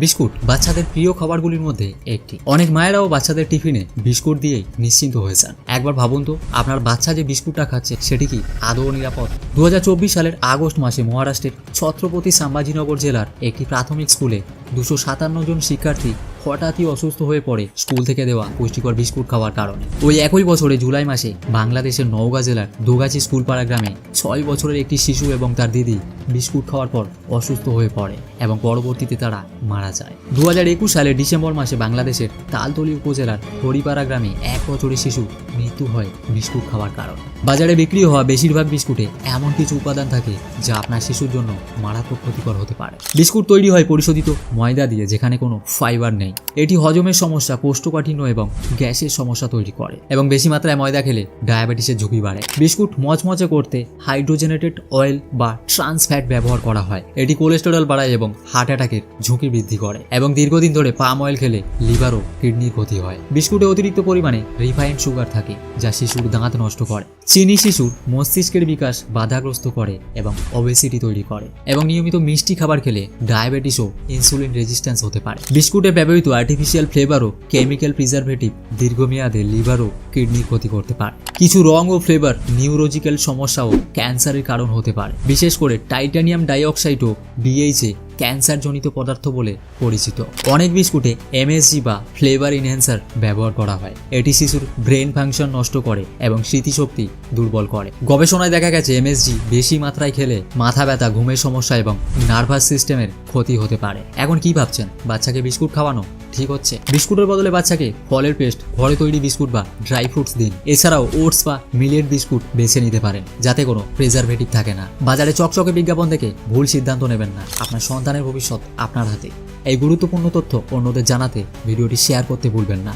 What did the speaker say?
Biscuit বাচ্চাদের প্রিয় খাবারগুলির মধ্যে একটি। অনেক মায়েরাও বাচ্চাদের টিফিনে বিস্কুট দিয়েই নিশ্চিন্ত হয়ে যান। একবার ভাবুন তো, আপনার বাচ্চা যে বিস্কুটটা খাচ্ছে সেটি কি আদৌ নিরাপদ? 2024 সালের আগস্ট মাসে মহারাষ্ট্রের ছত্রপতি সাম্ভাজিনগর জেলার একটি প্রাথমিক স্কুলে 257 জন শিক্ষার্থী হঠাৎই অসুস্থ হয়ে পড়ে স্কুল থেকে দেওয়া পুষ্টিকর বিস্কুট খাওয়ার কারণে। ওই একই বছরে জুলাই মাসে বাংলাদেশের নওগাঁ জেলার দুগাছি স্কুলপাড়া গ্রামে 6 বছরের একটি শিশু এবং তার দিদি বিস্কুট খাওয়ার পর অসুস্থ হয়ে পড়ে এবং পরবর্তীতে তারা মারা যায়। 2021 সালের ডিসেম্বর মাসে বাংলাদেশের তালতলী উপজেলার হরিপাড়া গ্রামে 1 বছরের শিশু মৃত্যু হয় বিস্কুট খাওয়ার কারণে। বাজারে বিক্রি হওয়া বেশিরভাগ বিস্কুটে এমন কিছু উপাদান থাকে যা আপনার শিশুর জন্য মারাত্মক ক্ষতিকর হতে পারে। বিস্কুট তৈরি হয় পরিশোধিত ময়দা দিয়ে, যেখানে কোনো ফাইবার নেই। এটি হজমের সমস্যা, কোষ্ঠকাঠিন্য এবং গ্যাসের সমস্যা তৈরি করে এবং বেশি মাত্রায় ময়দা খেলে ডায়াবেটিসের ঝুঁকি বাড়ে। বিস্কুট মচমচে করতে হাইড্রোজেনেটেড অয়েল বা ট্রান্স ফ্যাট ব্যবহার করা হয়। এটি কোলেস্টেরল বাড়ায় এবং হার্ট অ্যাটাকের ঝুঁকি বৃদ্ধি করে এবং দীর্ঘদিন ধরে পাম অয়েল খেলে লিভার ও কিডনির ক্ষতি হয়। বিস্কুটে অতিরিক্ত পরিমাণে রিফাইন্ড সুগার থাকে যা শিশুর দাঁত নষ্ট করে। চিনি শিশুর মস্তিষ্কের বিকাশ বাধাগ্রস্ত করে এবং ওবেসিটি তৈরি করে এবং নিয়মিত মিষ্টি খাবার খেলে ডায়াবেটিস ও ইনসুলিন রেজিস্ট্যান্স হতে পারে। বিস্কুটে ব্যবহৃত আর্টিফিশিয়াল ফ্লেভার ও কেমিক্যাল প্রিজারভেটিভ দীর্ঘমেয়াদে লিভার ও কিডনির ক্ষতি করতে পারে। কিছু রং ও ফ্লেভার নিউরোলজিক্যাল সমস্যা ও ক্যান্সারের কারণ হতে পারে। বিশেষ করে টাইটানিয়াম ডাইঅক্সাইড ও BHA ক্যান্সারজনিত পদার্থ বলে পরিচিত। অনেক বিস্কুটে MSG বা ফ্লেভার ইনহ্যান্সার ব্যবহার করা হয়। এটি শিশুর ব্রেন ফাংশন নষ্ট করে এবং স্মৃতিশক্তি দুর্বল করে। গবেষণায় দেখা গেছে MSG বেশি মাত্রায় খেলে মাথা ব্যথা, ঘুমের সমস্যা এবং নার্ভাস সিস্টেমের ক্ষতি হতে পারে। এখন কি ভাবছেন, বাচ্চাকে বিস্কুট খাওয়ানো ঠিক হচ্ছে? বিস্কুটের বদলে বাচ্চাকে ফলের পেস্ট, ঘরে তৈরি বিস্কুট বা ড্রাই ফ্রুটস দিন। এছাড়াও ওটস বা মিলেট বিস্কুট বেছে নিতে পারেন, যাতে কোনো প্রিজারভেটিভ থাকে না। বাজারে চকচকে বিজ্ঞাপন দেখে ভুল সিদ্ধান্ত নেবেন না। আপনার সন্তানের ভবিষ্যৎ আপনার হাতে। এই গুরুত্বপূর্ণ তথ্য অন্যদের জানাতে ভিডিওটি শেয়ার করতে ভুলবেন না।